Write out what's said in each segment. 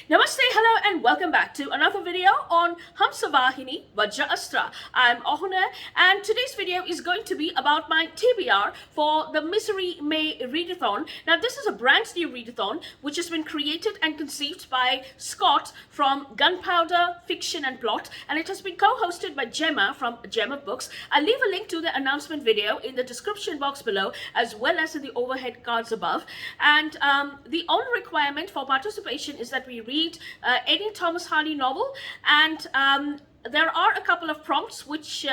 Namaste, hello, and welcome back to another video on Hamsavahini, Vajraasthra. I'm Awhona, and today's video is going to be about my TBR for the Misery May Readathon. Now, this is a brand new readathon which has been created and conceived by Scott from Gunpowder Fiction and Plot, and it has been co-hosted by Jemma from Jemma Books. I'll leave a link to the announcement video in the description box below, as well as in the overhead cards above. And the only requirement for participation is that we read any ThomasHardy novel, and there are a couple of prompts which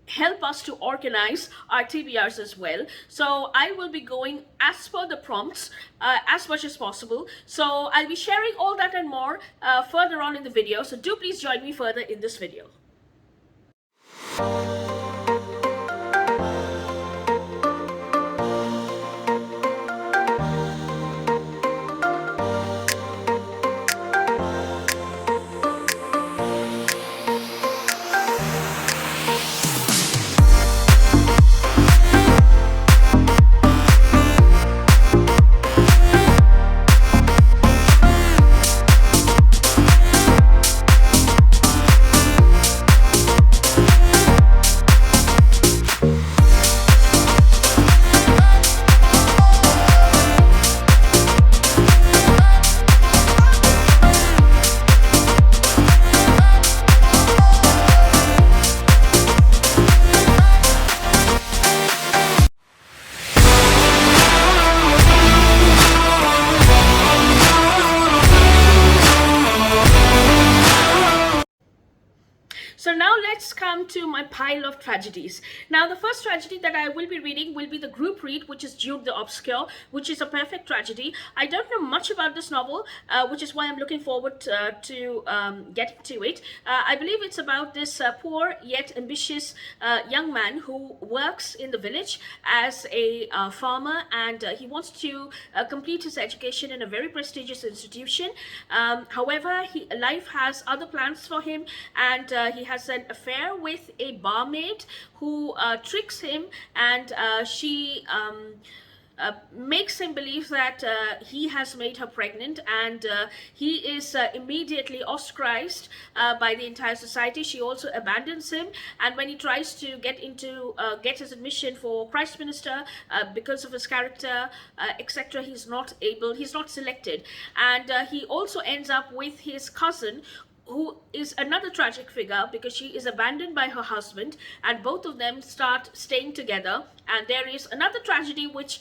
help us to organize our TBRs as well. So I will be going as per the prompts as much as possible. So I'll be sharing all that and more further on in the video. So do please join me further in this video. So now let's come to my pile of tragedies. Now the first tragedy that I will be reading will be the group read, which is Jude the Obscure, which is a perfect tragedy. I don't know much about this novel, which is why I'm looking forward to getting to it. I believe it's about this poor yet ambitious young man who works in the village as a farmer, and he wants to complete his education in a very prestigious institution. However, life has other plans for him, and he has an affair with a barmaid who tricks him, and she makes him believe that he has made her pregnant, and he is immediately ostracized by the entire society. She also abandons him, and when he tries to get his admission for Christ Minister, because of his character, etc., he's not selected, and he also ends up with his cousin, who is another tragic figure because she is abandoned by her husband, and both of them start staying together, and there is another tragedy which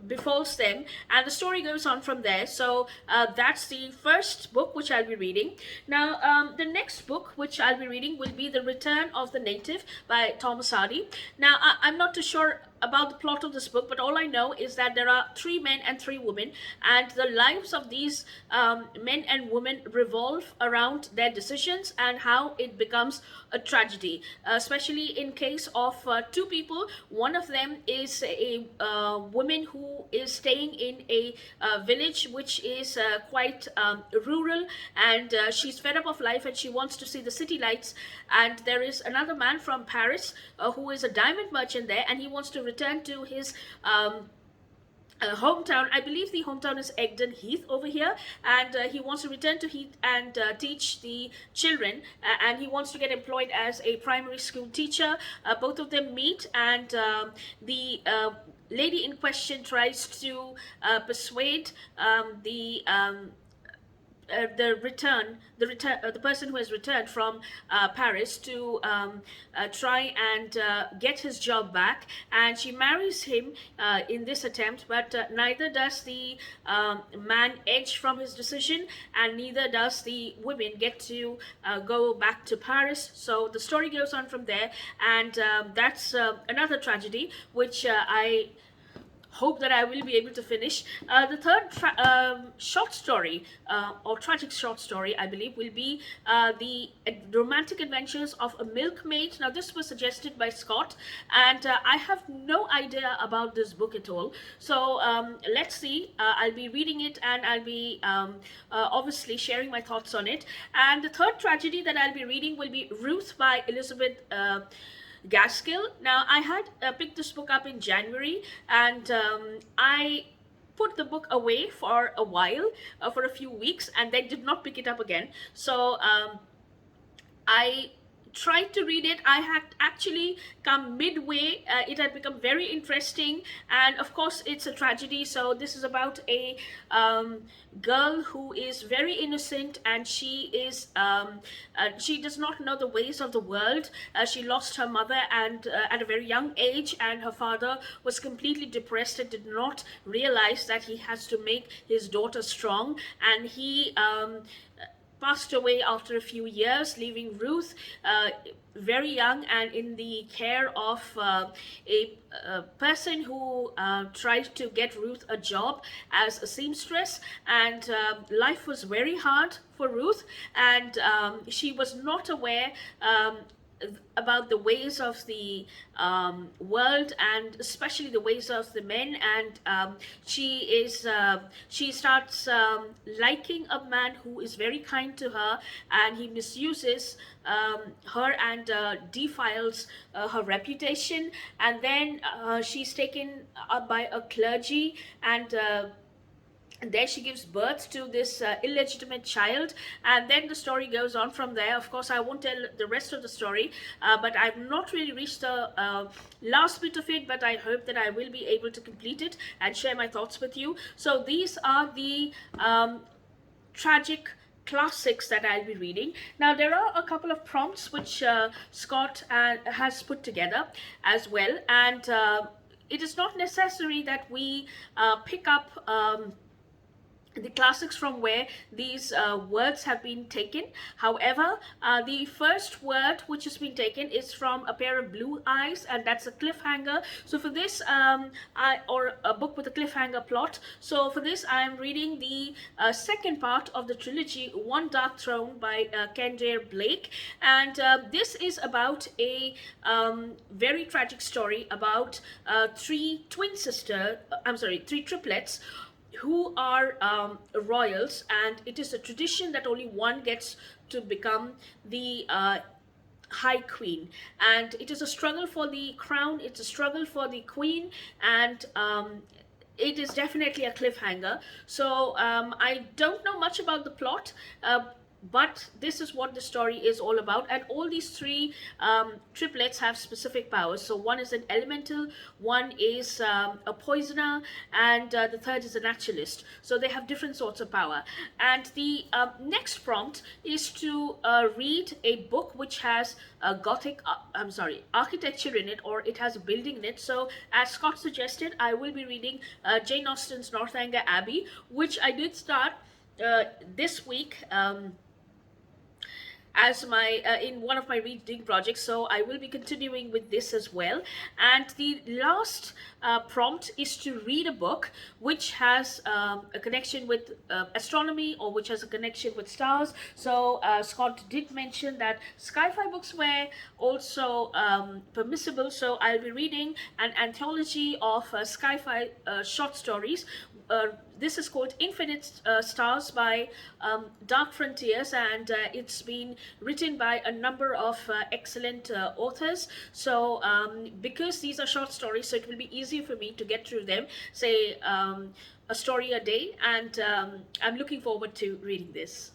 befalls them, and the story goes on from there. So that's the first book which I'll be reading. Now the next book which I'll be reading will be The Return of the Native by ThomasHardy. Now I'm not too sure about the plot of this book, but all I know is that there are 3 men and 3 women, and the lives of these men and women revolve around their decisions and how it becomes a tragedy, especially in case of 2 people. One of them is a woman who is staying in a village which is quite rural, and she's fed up of life and she wants to see the city lights. And there is another man from Paris who is a diamond merchant there, and he wants to return to his hometown. I believe the hometown is Egdon Heath over here, and he wants to return to Heath and teach the children, and he wants to get employed as a primary school teacher. Both of them meet, and the lady in question tries to persuade the person who has returned from Paris to try and get his job back, and she marries him in this attempt, but neither does the man edge from his decision, and neither does the women get to go back to Paris. So the story goes on from there, and that's another tragedy which I hope that I will be able to finish. The third short story, or tragic short story, I believe, will be the romantic adventures of a milkmaid. Now this was suggested by Scott, and I have no idea about this book at all. So let's see. I'll be reading it, and I'll be obviously sharing my thoughts on it. And the third tragedy that I'll be reading will be Ruth by Elizabeth Gaskell. Now I had picked this book up in January, and I put the book away for a while, for a few weeks, and then did not pick it up again. So I tried to read it. I had actually come midway. It had become very interesting, and of course it's a tragedy. So this is about a girl who is very innocent, and she does not know the ways of the world. She lost her mother and at a very young age, and her father was completely depressed and did not realize that he has to make his daughter strong, and he passed away after a few years, leaving Ruth very young and in the care of a person who tried to get Ruth a job as a seamstress, and life was very hard for Ruth, and she was not aware about the ways of the world, and especially the ways of the men, and she starts liking a man who is very kind to her, and he misuses her and defiles her reputation, and then she's taken up by a clergy, and there she gives birth to this illegitimate child, and then the story goes on from there. Of course, I won't tell the rest of the story, but I've not really reached the last bit of it, but I hope that I will be able to complete it and share my thoughts with you. So these are the tragic classics that I'll be reading. Now there are a couple of prompts which Scott has put together as well, and it is not necessary that we pick up the classics from where these words have been taken. However, the first word which has been taken is from A Pair of Blue Eyes, and that's a cliffhanger. So for this, or a book with a cliffhanger plot. So for this, I am reading the second part of the trilogy, One Dark Throne by Kendare Blake, and this is about a very tragic story about three triplets who are royals, and it is a tradition that only one gets to become the High Queen, and it is a struggle for the crown, it's a struggle for the queen, and it is definitely a cliffhanger. So I don't know much about the plot, but this is what the story is all about, and all these three triplets have specific powers. So one is an elemental, one is a poisoner, and the third is a naturalist. So they have different sorts of power. And the next prompt is to read a book which has Gothic architecture in it, or it has a building in it. So as Scott suggested, I will be reading Jane Austen's Northanger Abbey, which I did start this week as my in one of my reading projects, so I will be continuing with this as well. And the last prompt is to read a book which has a connection with astronomy, or which has a connection with stars. So Scott did mention that sci-fi books were also permissible, so I'll be reading an anthology of sci-fi short stories. This is called Infinite Stars by Dark Frontiers, and it's been written by a number of excellent authors. So because these are short stories, so it will be easier for me to get through them, say a story a day, and I'm looking forward to reading this.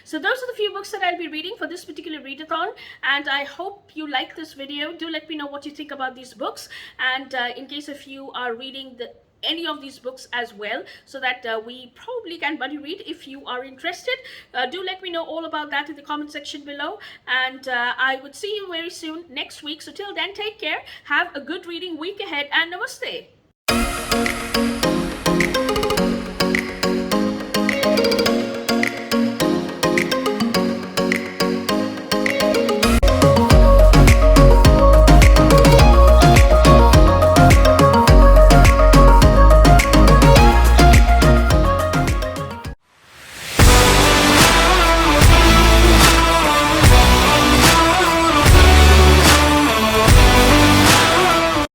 So those are the few books that I'll be reading for this particular readathon, and I hope you like this video. Do let me know what you think about these books, and in case if you are reading any of these books as well, so that we probably can buddy read if you are interested. Do let me know all about that in the comment section below, and I would see you very soon next week. So till then, take care, have a good reading week ahead, and namaste.